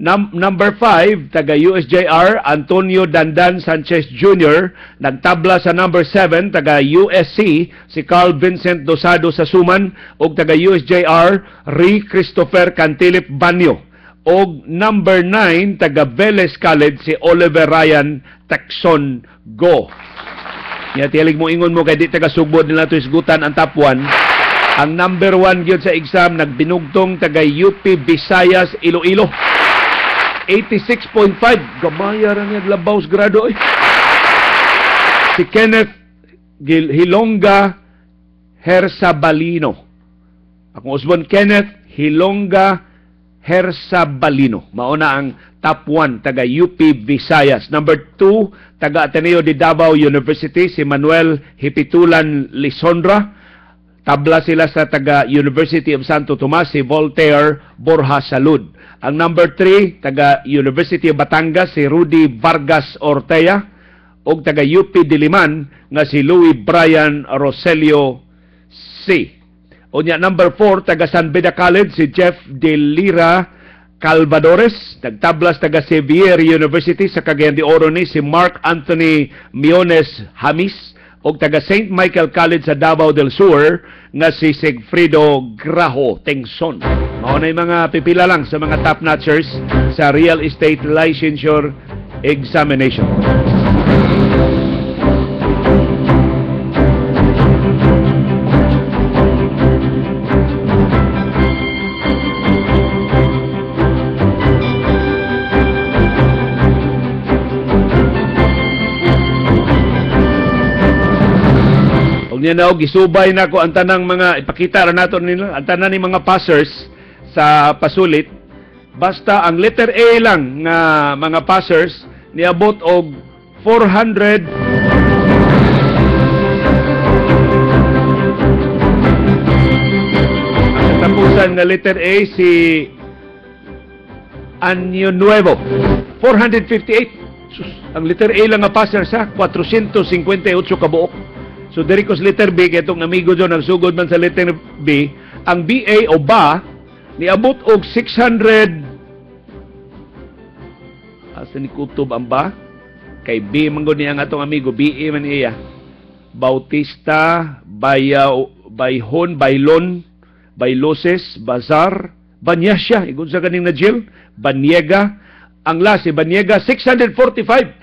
Number 5, taga USJR, Antonio Dandan Sanchez Jr. Nagtabla sa number 7, taga USC, si Carl Vincent Dosado sa Suman. O taga USJR, Ri Christopher Cantilip Banyo. O number 9, taga Vélez College, si Oliver Ryan Texon Go. Tiyalig mo ingon mo kay di taga Sugbo nila to isgutan ang top 1. Ang number 1 gyud sa exam nagbinugtong taga UP Visayas Iloilo. 86.5. Gamaya ra niya labaws grado. Si Kenneth Hilonga Hersabalino. Akong usbon Kenneth Hilonga Hersabalino. Mauna ang top 1 taga UP Visayas. Number 2 taga Ateneo de Davao University si Manuel Hipitulan Lisondra. Tabla sila sa taga University of Santo Tomas si Voltaire Borja Salud. Ang number 3, taga University of Batangas, si Rudy Vargas Ortega. O taga UP Diliman, nga si Louis Brian Roselio C. O niya, number 4, taga San Beda College, si Jeff De Lira Calvadores. Nagtablas taga Xavier University sa Cagayan de Oro ni si Mark Anthony Miones Hamis. O taga St. Michael College sa Davao del Sur, nga si Sigfrido Graho Tengson. Mauna yung mga pipila lang sa mga top-notchers sa Real Estate Licensure Examination. Niya na gisubay na ko ang tanang mga ipakita ra nato nila ang tanan ni mga passers sa pasulit. Basta ang letter A lang nga mga passers niabot og 400 ang tapusan nga letter A si Año Nuevo 458. Sus, ang letter A lang nga passer sa 458 kabuok. So, dirikos letter B, itong amigo dyan, nagsugod man sa letter B, ang BA o ba, niabot og 600, asa ni kutob ang ba? Kay B, manggod niya ang atong amigo, BA man iya. Bautista, Bayhon, Baylon, Bayloses, Bazar, Banyasya, igun sa kaning na jail, Banyega, ang last, si Banyega, 645.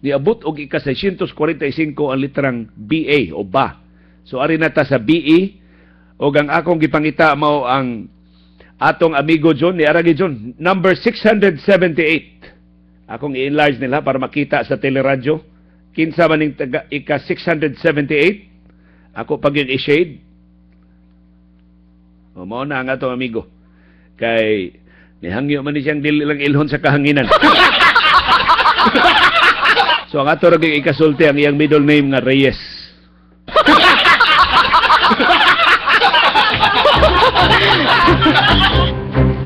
Niabot og ika-645 ang literang BA o ba. So ari na ta sa BE og ang akong gipangita mao ang atong amigo John ni Aragi John number 678. Akong i-enlarge nila para makita sa teleradyo. Kinsa man ning ika-678. Ako pag yung i-shade. O mao na ang atong amigo. Kay nihangyo man ni siyang dili lang ilhon sa kahanginan. So, ang ato rin ikasulti ang iyang middle name nga Reyes.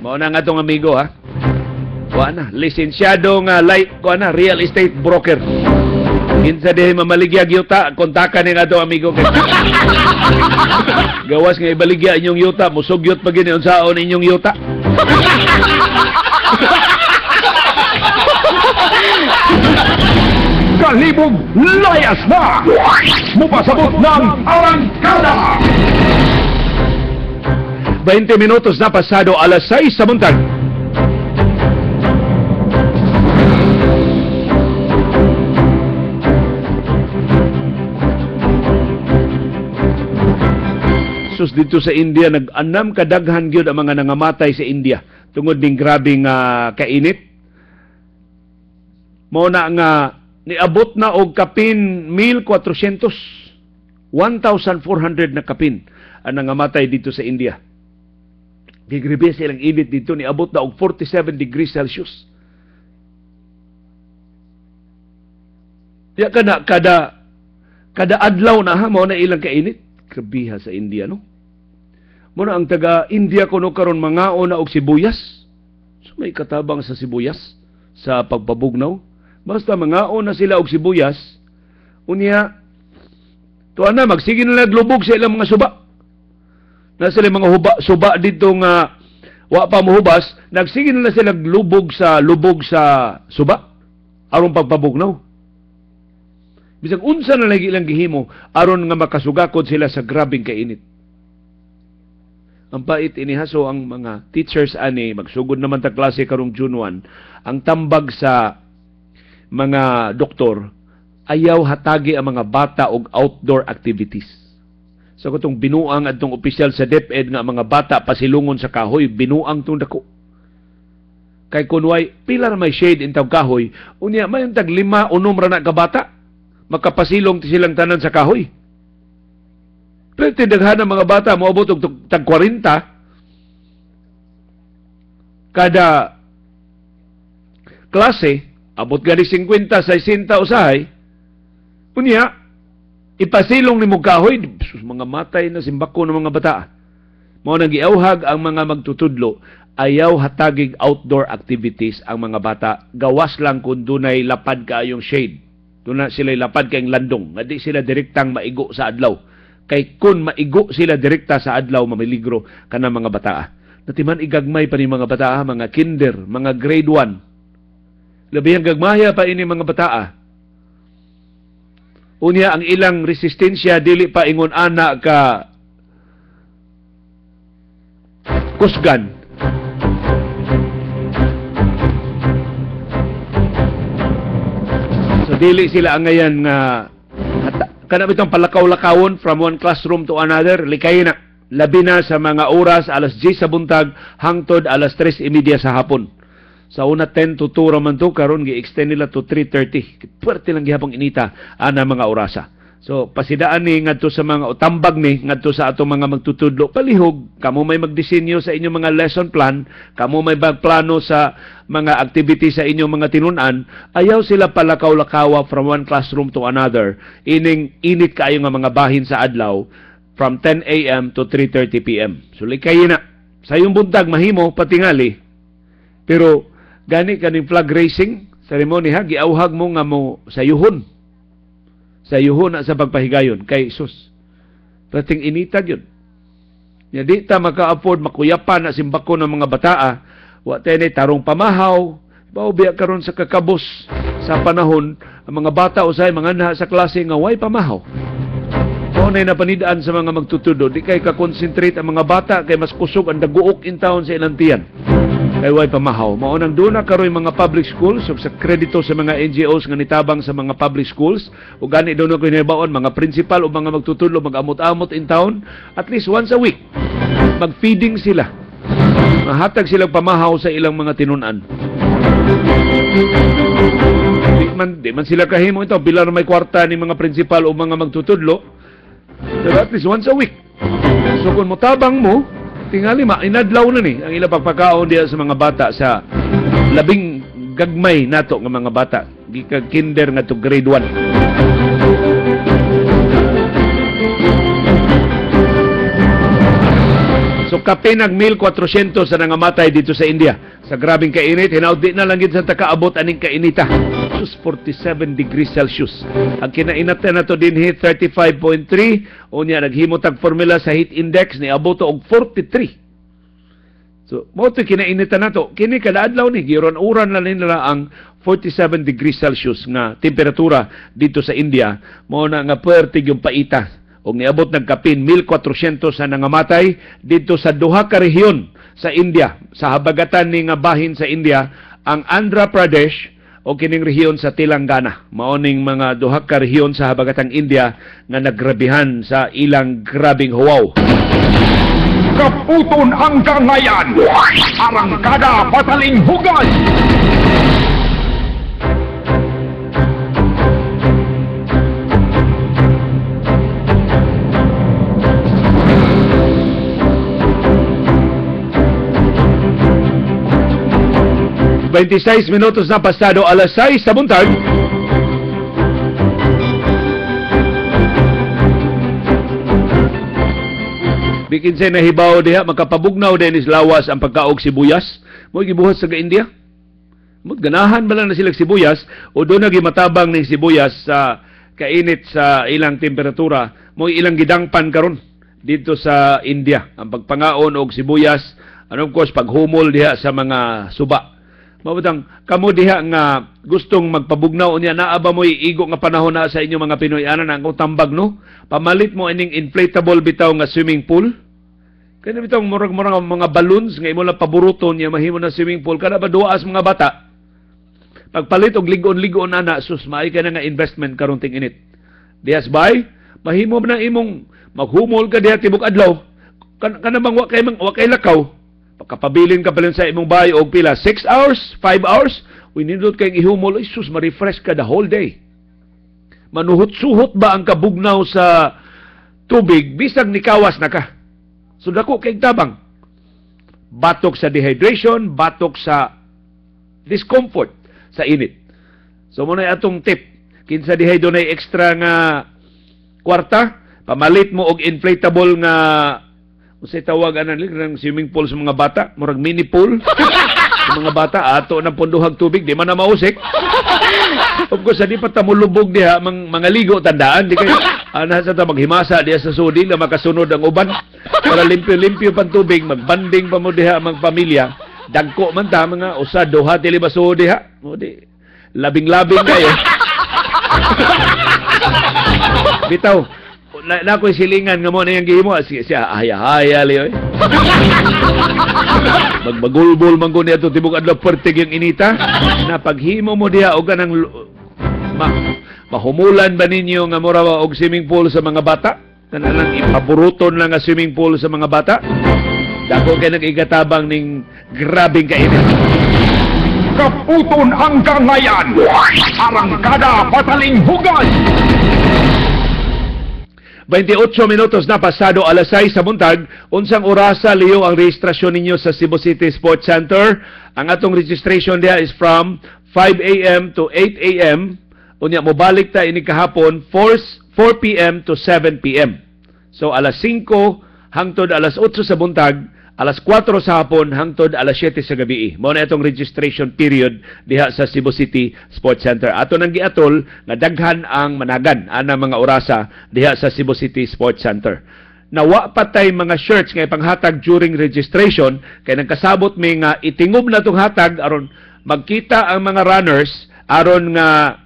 Mauna nga itong amigo, ha? Kuha na. Lisensyado nga real estate broker. Kinsa dihin mamaligyag yuta, kontakan nga itong amigo. Gawas nga ibaligya inyong yuta, musugyot pa gini unsaon inyong yuta. Kalibog layas na! Mupasabot ng arangkada! 20 minutos na pasado alas 6 sa buntag. Sus, dito sa India, nag-anam kadaghan gyud ang mga nangamatay sa India. Tungod ning grabing kainit. Mao na nga niabot na og kapin 1,400. 1,400 na kapin ang nangamatay dito sa India. Gigrabe silang init dito, niabot na og 47 degrees Celsius. Ya kada adlaw na ha mao na ilang kainit. Grabe sa India, no? Muna ang taga India kuno karon mangaon na og sibuyas. So may katabang sa sibuyas sa pagpabugnaw. Basta mangaon na sila og sibuyas, unya tuwa na magsige na naglubog sa ilang mga suba. Na sila mga suba dito nga wa pa mohubas, nagsige na sila lubog sa suba aron pagpabugnaw. Bisag unsa na lagi ilang gihimo aron nga makasugakod sila sa grabing kainit. Ang pait inihaso ang mga teachers ani magsugod naman ta klase karong June 1. Ang tambag sa mga doktor, ayaw hatagi ang mga bata og outdoor activities. So katong binuang adtong opisyal sa DepEd nga mga bata pasilungon sa kahoy, binuang tong dako. Kay kunway pila na may shade intaw kahoy, unya may tag 5 unom ra na ka bata, makapasilong ti silang tanan sa kahoy. Pero tinaghan ng mga bata moabot og tag 40 kada klase, abot gani 50 60 usahay. Unya, ipasilong ni mong kahoy, mga matay na simbako ng mga bata. Mao nang giawhag ang mga magtutudlo, ayaw hatagig outdoor activities ang mga bata. Gawas lang kung dunay lapad kaayong shade. Doon na sila lapad kayong landong. Nga di sila direktang maigo sa adlaw. Kay kun maigo sila direkta sa adlaw, mamiligro ka ng mga bata. Natiman igagmay pa ni mga bata, mga kinder, mga grade 1. Labihang gagmaya pa ini mga bata. Unya ang ilang resistensya dili pa ingon ana ka kusgan. So dili sila angayan nga kana bitong palakaw-lakawon from one classroom to another, likay na. Labi na sa mga oras, alas 10 sa buntag, hangtod alas 3:30 sa hapon. Sa una 10 to 2 raman to, karon gi-extend nila to 3:30. Puwerte lang gihapong inita ana mga orasa. So pasidaan ni ngadto sa mga utambag ni ngadto sa atong mga magtutudlo, palihog kamo may magdisenyo sa inyong mga lesson plan, kamo may magplano sa mga activity sa inyong mga tinunan, ayaw sila palakaw-lakawa from one classroom to another. Ining init kaayo nga mga bahin sa adlaw from 10 a.m. to 3:30 p.m. So likay na sa iyong buntag mahimo patingali. Pero gani kaning flag raising ceremony ha, giawhag mo nga mo sayuhon. Sayuhon na sa pagpahigayon kay sus. Pating initag yun. Ya di ta maka-afford makuyapan na simbako ng mga bataa. Wa tene tarong pamahaw. Baubiya karon sa kakabos sa panahon ang mga bata usay mga na sa klase nga way pamahaw. Mao nay napanidaan sa mga magtutudo, di kay ka-concentrate ang mga bata kay mas kusog ang daguok in town sa ilang tiyan. Kay way pamahaw. Mao nang duna karon mga public schools ug sa kredito sa mga NGOs nga nitabang sa mga public schools ug gani doon ko hinabaon mga principal o mga magtutudlo mag-amot-amot in town at least once a week. Mag-feeding sila. Mahatag silang pamahaw sa ilang mga tinunan. Di man sila kahimo ito bilang may kwarta ni mga principal o mga magtutudlo. Pero at least once a week. So kung motabang mo, tingali inadlaw na ni ang ilang pagpakaon diya sa mga bata sa labing gagmay nato nga mga bata. Gika kinder nga to grade 1. So kapin nag 1,400 sa nangamatay dito sa India. Sa grabing kainit, hinaudi na lang gid sa takaabot aning kainita. Sus 47 degrees Celsius. Ang kinainat na to dinhi 35.3, unya naghimo tag formula sa heat index ni abot og 43. So mo to kinainitan nato. Kini kada adlaw ni giron-uran na nila ang 47 degrees Celsius nga temperatura dito sa India. Mao na nga puwerte yung paita. Og niabot nagkapin 1,400 sa nangamatay dito sa duha ka rehiyon sa India, sa habagatan ni nga bahin sa India, ang Andhra Pradesh o kining rehiyon sa Telangana. Maoning mga duha ka rehiyon sa habagatang India nga nagrabihan sa ilang grabing huwaw. Kaputon ang kangayan! Arangkada Pataling Hugay! ...26 minutos na pasado alas 6 sa buntag. Bikin sa nahibaw diha, makapabugnaw din is lawas ang pagkaog sibuyas. Mo gibuhat sa India. Ganahan ba lang na silang sibuyas o doon na gimatabang ng sibuyas sa kainit sa ilang temperatura. Mo ilang gidangpan karon dito sa India. Ang pagpangaon og sibuyas And of course, paghumol diha sa mga suba. Mabutang, kamo diha nga gustong magpabugnaw niya, naaba mo iigo nga panahon na sa inyo mga Pinoy, ana na akong tambag, no? Pamalit mo ining inflatable bitaw nga swimming pool. Kaya bitaw murag-murag mga balloons nga imo lang paburuton niya, mahimo na swimming pool. Kada ba duwaas mga bata? Pagpalit og ligon-ligon ana, sus, maay ka na nga investment karon ting init. Diyas bay, mahimo na imong maghumol ka diha tibok adlaw. Kana bang wa kay lakaw. Pagkapabilin ka pala sa imong bahay og pila 6 hours, 5 hours, we nindot kay ihumol, ay sus, ma-refresh ka the whole day. Manuhot-suhot ba ang kabugnaw sa tubig bisag nikawas na ka? So dako kay tabang. Batok sa dehydration, batok sa discomfort sa init. So muna atong tip, kinsa dihay dunay extra nga kwarta, pamalit mo og inflatable nga usay tawag ng swimming pool sa mga bata, murag mini pool. Sa mga bata ato ng punduhag tubig, di man na mausik. Of course, di pa ta mulubog diha mga ligo tandaan, di kay ana sa ta maghimasa diha sa sudi na makasunod ang uban. Para limpyo-limpyo pang tubig, magbanding pa mo diha ang pamilya. Dagko man ta mga usa duha tili baso diha. O di labing-labing kayo. Bitaw, na ko'y silingan nga mo na yung gihimo, siya haya-haya liyo. Magbagulbol man ko niya ito, tibok adlaw pertig yung inita, na paghimo mo diha o ganang mahumulan ba ninyo nga mura og swimming pool sa mga bata? Kanalang ipaburuton lang nga swimming pool sa mga bata? Dako kay nag-igatabang ning grabing kainit. Kaputon hanggang ngayon, Arangkada Bataling Hugay. 28 minutos na pasado alas 6 sa buntag. Unsang orasa liyo ang rehistrasyon ninyo sa Cebu City Sports Center? Ang atong registration dia is from 5 a.m. to 8 a.m. Unya mobalik ta ini kahapon 4 p.m. to 7 p.m. So alas 5 hangtod alas 8 sa buntag, alas 4 sa hapon hangtod alas 7 sa gabi. Mao na itong registration period diha sa Cebu City Sports Center. Ato nang giatol nga daghan ang managan ana mga orasa diha sa Cebu City Sports Center. Nawa patay mga shirts nga panghatag during registration kay nagkasabot mi nga itingob na tong hatag aron magkita ang mga runners aron nga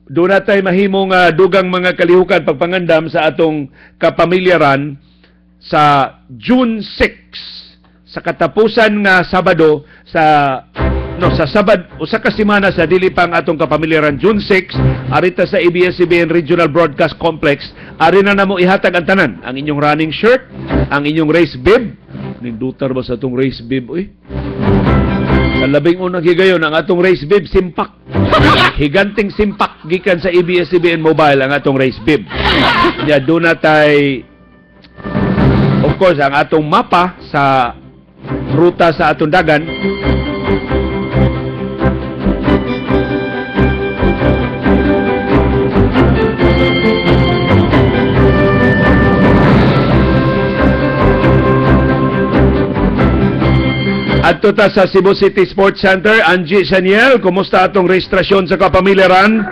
doon natay mahimong dugang mga kalihukan pagpangandam sa atong kapamilyaran sa June 6 sa katapusan nga Sabado sa usa ka semana sa dili pang atong kapamilyaran June 6 arita sa ABS-CBN Regional Broadcast Complex ari na namo ihatag ang tanan ang inyong running shirt, ang inyong race bib. Nindutar ba sa atong race bib oy? Sa labing unang higayon ang atong race bib simpak. Higanting simpak gikan sa ABS-CBN Mobile ang atong race bib. Ya do na tay of course ang atong mapa sa ruta sa atong dagan. Adto ta sa Cebu City Sports Center, Angie Saniel, kumusta atong rehistrasyon sa kapamilyaran?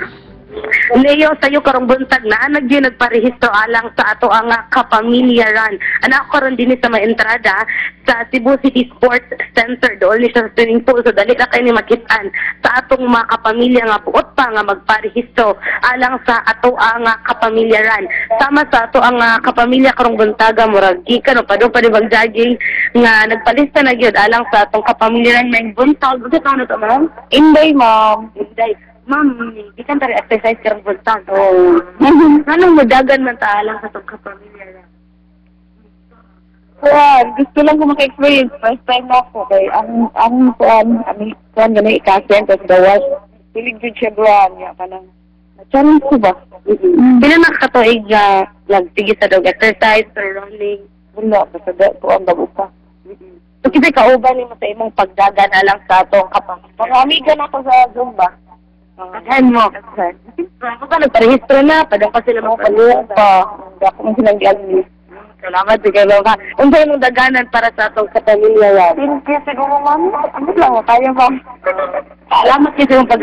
Leo, sayo karong buntag na nagparehistro alang sa ato ang kapamilyaran. Anak ko ron din sa may entrada sa Cebu City Sports Center. Doon ni sa swimming pool. So dali na kayo ni makitaan sa atong mga kapamilya nga buot pa nga magparehistro alang sa ato ang kapamilyaran. Sama sa ato ang kapamilya karong buntaga murag gikan o padung pa jogging nga nagpalista na gyud alang sa atong kapamilyaran may buntag. Ano na to, ma'am? Inday, ma'am. Inday. Ma'am, di kan tari exercise karang buntag. Oh. Anong madagan man taalang sa itong kapamilya? Gusto lang ko maka-experience. First time ako. Kay ang kuan ganay ikasen kasi dawas. Pilig jud siya buwan. Ya, kanang challenge ko ba? Pila nakakatuig nga nagtigi sa dog exercise or running? Wala. Basta ko ang gabuka. So, kasi kauban ni mo sa imong pagdagan alang sa itong kapamilya. Marami ka na ako sa Zumba. Ahan mo. Ako ka nagparehistro na. Padang pa sila mga Paluwa pa. Hindi ako man silang giagli. Salamat, sigalo ka. Unsay mong daganan para sa itong kapamilya yan? Siguro, ma'am. Ano lang, kaya ba? Salamat kasi yung pag